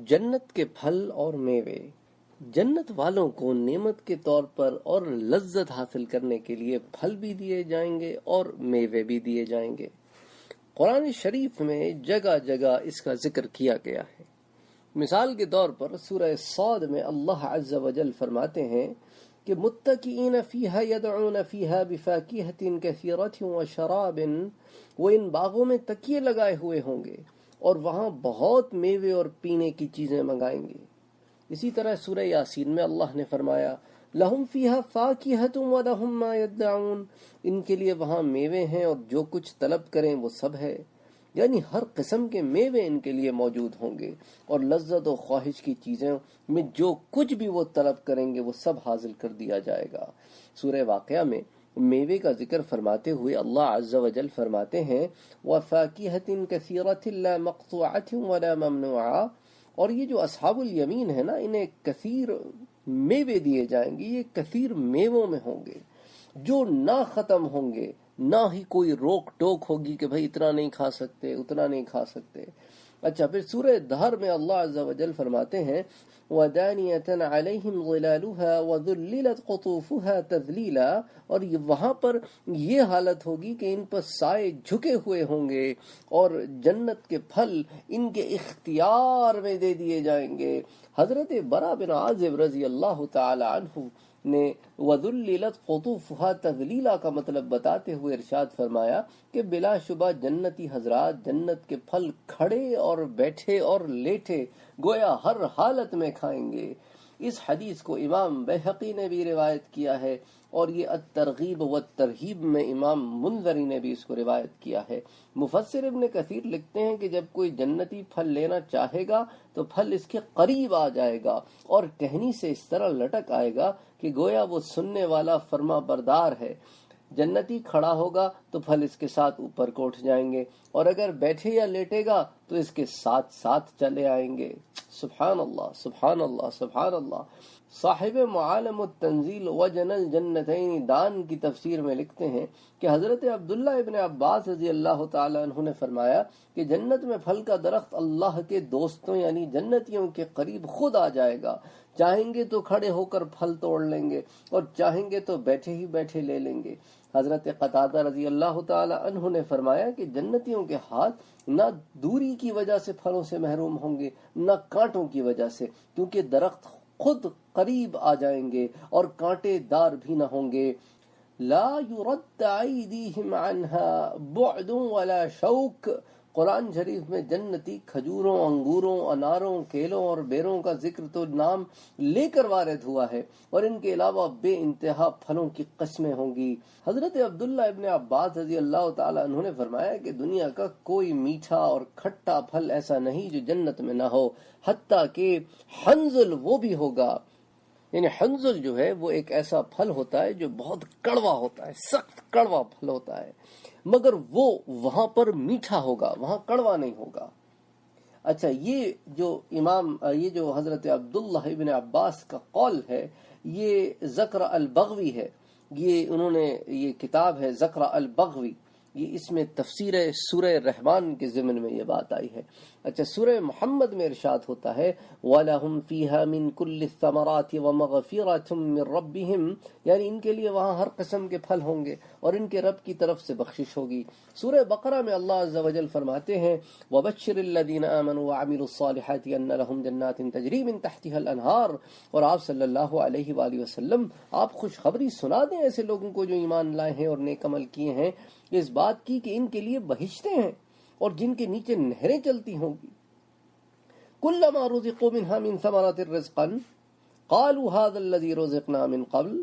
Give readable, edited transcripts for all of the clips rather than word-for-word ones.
جنت کے پھل اور میوے جنت والوں کو نعمت کے طور پر اور لذت حاصل کرنے کے لیے پھل بھی دیے جائیں گے اور میوے بھی دیے جائیں گے۔ قرآن شریف میں جگہ جگہ اس کا ذکر کیا گیا ہے۔ مثال کے طور پر سورہ صاد میں اللہ عز و جل فرماتے ہیں کہ متکئین فیہا یدعون فیہا بفاکہۃ کثیرۃ وشراب، وہ ان باغوں میں تکیے لگائے ہوئے ہوں گے اور وہاں بہت میوے اور پینے کی چیزیں منگائیں گے۔ اسی طرح سورہ یاسین میں اللہ نے فرمایا لہم فیہا فاکہۃ ولہم ما یدعون، ان کے لیے وہاں میوے ہیں اور جو کچھ طلب کریں وہ سب ہے، یعنی ہر قسم کے میوے ان کے لیے موجود ہوں گے اور لذت و خواہش کی چیزیں میں جو کچھ بھی وہ طلب کریں گے وہ سب حاصل کر دیا جائے گا۔ سورہ واقعہ میں میوے کا ذکر فرماتے ہوئے اللہ عز و جل فرماتے ہیں وَفَاكِهَةٍ كَثِيرَةٍ لَا مَقْطُوعَةٍ وَلَا مَمْنُوعَةٍ، اور یہ جو اصحاب الیمین ہے نا، انہیں کثیر میوے دیے جائیں گے، یہ کثیر میووں میں ہوں گے جو نہ ختم ہوں گے، نہ ہی کوئی روک ٹوک ہوگی کہ بھئی اتنا نہیں کھا سکتے اتنا نہیں کھا سکتے۔ اچھا، پھر سورہ دہر میں اللہ عز و جل فرماتے ہیں وَدَانِيَةً عَلَيْهِمْ ظِلَالُهَا وَذُلِّلَتْ قُطُوفُهَا تَذْلِيلًا، اور وہاں پر یہ حالت ہوگی کہ ان پر سائے جھکے ہوئے ہوں گے اور جنت کے پھل ان کے اختیار میں دے دیے جائیں گے۔ حضرت برا بن عازب رضی اللہ تعالی عنہ نے وَذُلِّلَتْ قُطُوفُهَا تَذْلِيلًا کا مطلب بتاتے ہوئے ارشاد فرمایا کہ بلا شبہ جنتی حضرات جنت کے پھل کھڑے اور بیٹھے اور لیٹے گویا ہر حالت میں کھائیں گے۔ اس حدیث کو امام بیہقی نے بھی روایت کیا ہے اور یہ الترغیب والترہیب میں امام منذری نے بھی اس کو روایت کیا ہے۔ مفسر ابن کثیر لکھتے ہیں کہ جب کوئی جنتی پھل لینا چاہے گا تو پھل اس کے قریب آ جائے گا اور ٹہنی سے اس طرح لٹک آئے گا کہ گویا وہ سننے والا فرما بردار ہے۔ جنتی کھڑا ہوگا تو پھل اس کے ساتھ اوپر کو اٹھ جائیں گے اور اگر بیٹھے یا لیٹے گا تو اس کے ساتھ ساتھ چلے آئیں گے۔ سبحان اللہ سبحان اللہ سبحان اللہ۔ صاحب معالم التنزیل وجن الجنتین دان کی تفسیر میں لکھتے ہیں کہ حضرت عبداللہ ابن عباس رضی اللہ تعالی عنہ نے فرمایا کہ جنت میں پھل کا درخت اللہ کے دوستوں یعنی جنتیوں کے قریب خود آ جائے گا، چاہیں گے تو کھڑے ہو کر پھل توڑ لیں گے اور چاہیں گے تو بیٹھے ہی بیٹھے لے لیں گے۔ حضرت قتادہ رضی اللہ تعالی عنہ نے فرمایا کہ جنتیوں کے ہاتھ نہ دوری کی وجہ سے پھلوں سے محروم ہوں گے نہ کانٹوں کی وجہ سے، کیونکہ درخت خود قریب آ جائیں گے اور کانٹے دار بھی نہ ہوں گے۔ لا يرد ایدیہم عنہا بعد ولا شوک، قرآن شریف میں جنتی کھجوروں، انگوروں، اناروں، کیلوں اور بیروں کا ذکر تو نام لے کر وارد ہوا ہے اور ان کے علاوہ بے انتہا پھلوں کی قسمیں ہوں گی۔ حضرت عبداللہ ابن عباس رضی اللہ تعالی عنہ نے فرمایا کہ دنیا کا کوئی میٹھا اور کھٹا پھل ایسا نہیں جو جنت میں نہ ہو، حتیٰ کہ حنظل وہ بھی ہوگا۔ یعنی حنظل جو ہے وہ ایک ایسا پھل ہوتا ہے جو بہت کڑوا ہوتا ہے، سخت کڑوا پھل ہوتا ہے، مگر وہ وہاں پر میٹھا ہوگا، وہاں کڑوا نہیں ہوگا۔ اچھا، یہ جو حضرت عبداللہ ابن عباس کا قول ہے یہ ذکر البغوی ہے، یہ کتاب ہے ذکر البغوی، یہ اس میں تفسیر سورہ رحمان کے ضمن میں یہ بات آئی ہے۔ اچھا، سورہ محمد میں ارشاد ہوتا ہے وَلَهُمْ فِيهَا مِن كُلِّ الثَّمَرَاتِ وَمَغْفِرَةٌ مِّن رَّبِّهِمْ، یعنی ان کے لیے وہاں ہر قسم کے پھل ہوں گے اور ان کے رب کی طرف سے بخشش ہوگی۔ سورہ بقرہ میں اللہ عز و جل فرماتے ہیں وَبَشِّرِ الَّذِينَ آمَنُوا وَعَمِلُوا الصَّالِحَاتِ أَنَّ لَهُمْ جَنَّاتٍ تَجْرِي مِن تَحْتِهَا الْأَنْهَارُ، اور آپ صلی اللہ علیہ وآلہ وسلم آپ خوشخبری سنا دیں ایسے لوگوں کو جو ایمان لائے ہیں اور نیک عمل کیے ہیں اس بات کی کہ ان کے لیے بہشتیں ہیں اور جن کے نیچے نہریں چلتی ہوں گی۔ کلما رزقوا منها من ثمرات رزقا قالوا هذا الذي رزقنا من قبل،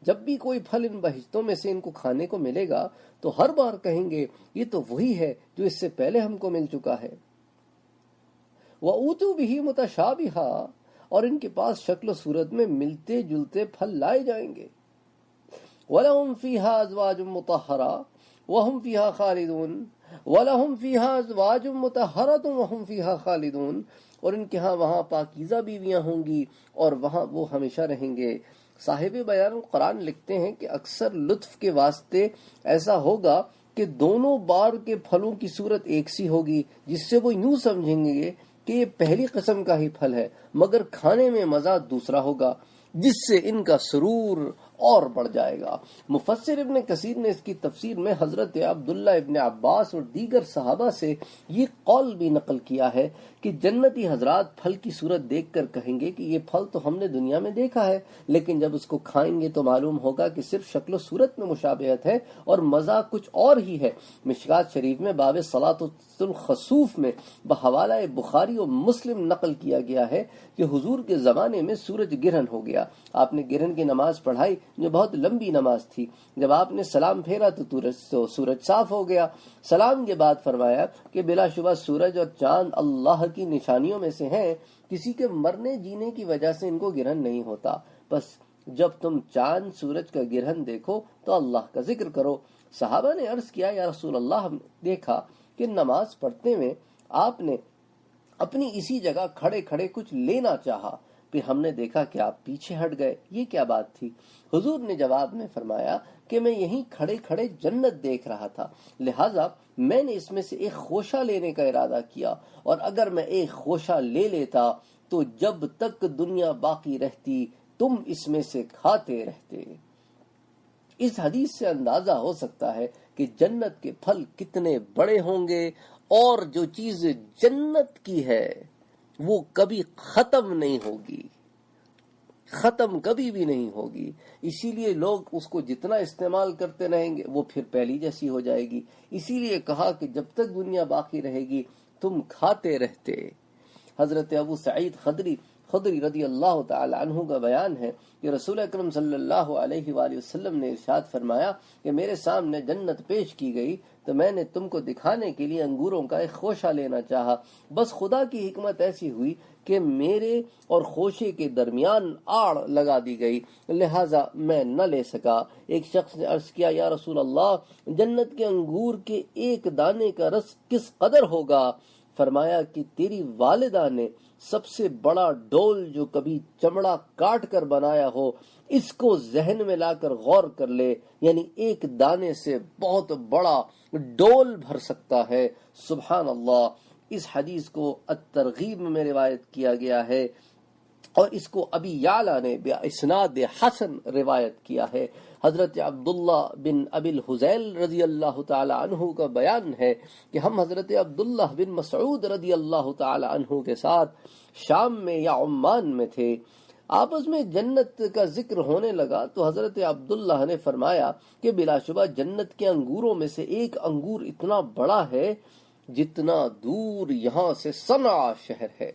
جب بھی کوئی پھل ان بہشتوں میں سے ان کو کھانے کو ملے گا تو ہر بار کہیں گے یہ تو وہی ہے جو اس سے پہلے ہم کو مل چکا ہے۔ وَأُوتُوا بِهِ مُتَشَابِهًا، اور ان کے پاس شکل و صورت میں ملتے جلتے پھل لائے جائیں گے۔ وَلَهُمْ فِيهَا أَزْوَاجٌ مُطَهَّرَةٌ وَهُمْ فِيهَا خَالِدُونَ وَلَهُمْ فِيهَا أَزْوَاجٌ مُطَهَّرَةٌ وَهُمْ فِيهَا خَالِدُونَ، اور ان کے ہاں وہاں پاکیزہ بیویاں ہوں گی اور وہاں وہ ہمیشہ رہیں گے۔ صاحب بیان القرآن لکھتے ہیں کہ اکثر لطف کے واسطے ایسا ہوگا کہ دونوں بار کے پھلوں کی صورت ایک سی ہوگی، جس سے وہ یوں سمجھیں گے کہ یہ پہلی قسم کا ہی پھل ہے، مگر کھانے میں مزہ دوسرا ہوگا جس سے ان کا سرور اور بڑھ جائے گا۔ مفسر ابن کثیر نے اس کی تفسیر میں حضرت عبداللہ ابن عباس اور دیگر صحابہ سے یہ قول بھی نقل کیا ہے کہ جنتی حضرات پھل کی صورت دیکھ کر کہیں گے کہ یہ پھل تو ہم نے دنیا میں دیکھا ہے، لیکن جب اس کو کھائیں گے تو معلوم ہوگا کہ صرف شکل و صورت میں مشابہت ہے اور مزہ کچھ اور ہی ہے۔ مشکات شریف میں باب صلاۃ الخسوف میں بحوالہ بخاری و مسلم نقل کیا گیا ہے کہ حضور کے زمانے میں سورج گرہن ہو گیا، آپ نے گرہن کی نماز پڑھائی جو بہت لمبی نماز تھی، جب آپ نے سلام پھیرا تو سورج صاف ہو گیا، سلام کے بعد فرمایا کہ بلا شبہ سورج اور چاند اللہ کی نشانیوں میں سے ہیں، کسی کے مرنے جینے کی وجہ سے ان کو گرہن نہیں ہوتا، بس جب تم چاند سورج کا گرہن دیکھو تو اللہ کا ذکر کرو۔ صحابہ نے عرض کیا یا رسول اللہ، ہم نے دیکھا کہ نماز پڑھتے ہوئے آپ نے اپنی اسی جگہ کھڑے کھڑے کچھ لینا چاہا، پھر ہم نے دیکھا کہ آپ پیچھے ہٹ گئے، یہ کیا بات تھی؟ حضور نے جواب میں فرمایا کہ میں یہیں کھڑے کھڑے جنت دیکھ رہا تھا، لہٰذا میں نے اس میں سے ایک خوشہ لینے کا ارادہ کیا، اور اگر میں ایک خوشہ لے لیتا تو جب تک دنیا باقی رہتی تم اس میں سے کھاتے رہتے۔ اس حدیث سے اندازہ ہو سکتا ہے کہ جنت کے پھل کتنے بڑے ہوں گے، اور جو چیز جنت کی ہے وہ کبھی ختم نہیں ہوگی، ختم کبھی بھی نہیں ہوگی، اسی لیے لوگ اس کو جتنا استعمال کرتے رہیں گے وہ پھر پہلی جیسی ہو جائے گی، اسی لیے کہا کہ جب تک دنیا باقی رہے گی تم کھاتے رہتے۔ حضرت ابو سعید خدری رضی اللہ تعالی عنہ کا بیان ہے کہ رسول اکرم صلی اللہ علیہ وآلہ وسلم نے ارشاد فرمایا کہ میرے سامنے جنت پیش کی گئی تو میں نے تم کو دکھانے کے لیے انگوروں کا ایک خوشہ لینا چاہا، بس خدا کی حکمت ایسی ہوئی کہ میرے اور خوشے کے درمیان آڑ لگا دی گئی، لہٰذا میں نہ لے سکا۔ ایک شخص نے عرض کیا یا رسول اللہ، جنت کے انگور کے ایک دانے کا رس کس قدر ہوگا؟ فرمایا کہ تیری والدہ نے سب سے بڑا ڈول جو کبھی چمڑا کاٹ کر بنایا ہو اس کو ذہن میں لا کر غور کر لے، یعنی ایک دانے سے بہت بڑا ڈول بھر سکتا ہے۔ سبحان اللہ۔ اس حدیث کو الترغیب میں روایت کیا گیا ہے، اور اس کو ابی یعلا نے باسناد حسن روایت کیا ہے۔ حضرت عبداللہ بن ابی الحزیل رضی اللہ تعالی عنہ کا بیان ہے کہ ہم حضرت عبداللہ بن مسعود رضی اللہ تعالی عنہ کے ساتھ شام میں یا عمان میں تھے، آپس میں جنت کا ذکر ہونے لگا تو حضرت عبداللہ نے فرمایا کہ بلا شبہ جنت کے انگوروں میں سے ایک انگور اتنا بڑا ہے جتنا دور یہاں سے صنعا شہر ہے۔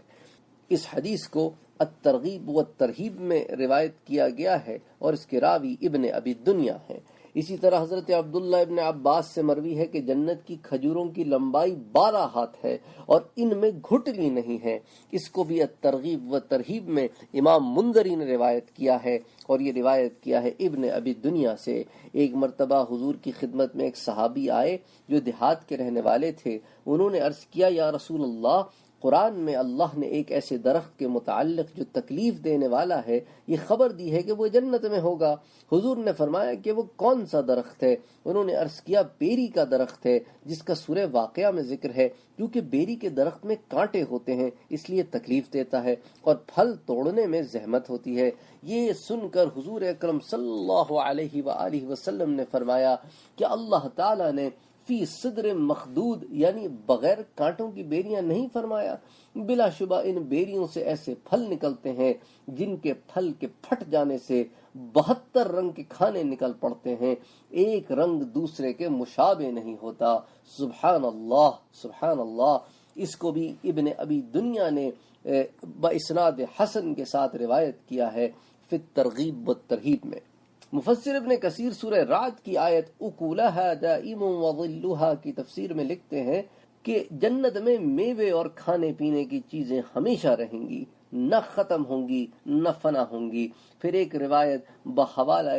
اس حدیث کو الترغیب و الترہیب میں روایت کیا گیا ہے اور اس کے راوی ابن ابی دنیا ہیں۔ اسی طرح حضرت عبداللہ ابن عباس سے مروی ہے کہ جنت کی کھجوروں کی لمبائی 12 ہاتھ ہے اور ان میں گھٹلی نہیں ہے۔ اس کو بھی الترغیب و ترہیب میں امام منذری نے روایت کیا ہے، اور یہ روایت کیا ہے ابن ابی دنیا سے۔ ایک مرتبہ حضور کی خدمت میں ایک صحابی آئے جو دیہات کے رہنے والے تھے، انہوں نے عرض کیا یا رسول اللہ، قرآن میں اللہ نے ایک ایسے درخت کے متعلق جو تکلیف دینے والا ہے یہ خبر دی ہے کہ وہ جنت میں ہوگا۔ حضور نے فرمایا کہ وہ کون سا درخت ہے؟ انہوں نے عرض کیا بیری کا درخت ہے جس کا سورہ واقعہ میں ذکر ہے، کیونکہ بیری کے درخت میں کانٹے ہوتے ہیں اس لیے تکلیف دیتا ہے اور پھل توڑنے میں زحمت ہوتی ہے۔ یہ سن کر حضور اکرم صلی اللہ علیہ وآلہ وسلم نے فرمایا کہ اللہ تعالیٰ نے فی صدر مخدود یعنی بغیر کانٹوں کی بیریاں نہیں فرمایا؟ بلا شبہ ان بیریوں سے ایسے پھل نکلتے ہیں جن کے پھل کے پھٹ جانے سے 72 رنگ کے کھانے نکل پڑتے ہیں، ایک رنگ دوسرے کے مشابہ نہیں ہوتا۔ سبحان اللہ، سبحان اللہ۔ اس کو بھی ابن ابی دنیا نے باسناد حسن کے ساتھ روایت کیا ہے فی الترغیب والترہیب میں۔ مفسر ابن کثیر سورہ رعد کی آیت اکولھا دائم وظلھا کی تفسیر میں لکھتے ہیں کہ جنت میں میوے اور کھانے پینے کی چیزیں ہمیشہ رہیں گی، نہ ختم ہوں گی نہ فنا ہوں گی۔ پھر ایک روایت بحوالہ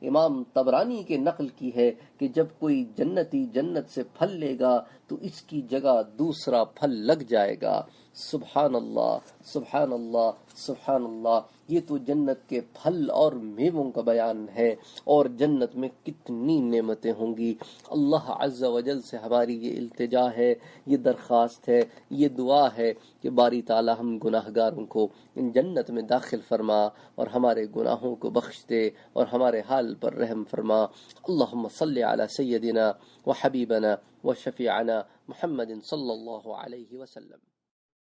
امام طبرانی کے نقل کی ہے کہ جب کوئی جنتی جنت سے پھل لے گا تو اس کی جگہ دوسرا پھل لگ جائے گا۔ سبحان اللہ، سبحان اللہ، سبحان اللہ۔ یہ تو جنت کے پھل اور میووں کا بیان ہے، اور جنت میں کتنی نعمتیں ہوں گی۔ اللہ عز و جل سے ہماری یہ التجا ہے، یہ درخواست ہے، یہ دعا ہے کہ باری تعالی ہم گناہ گاروں کو ان جنت میں داخل فرما، اور ہمارے گناہوں کو بخش دے، اور ہمارے حال پر رحم فرما۔ اللہم صلی علی سیدنا و حبیبنا و شفیعنا محمد صلی اللہ علیہ وسلم۔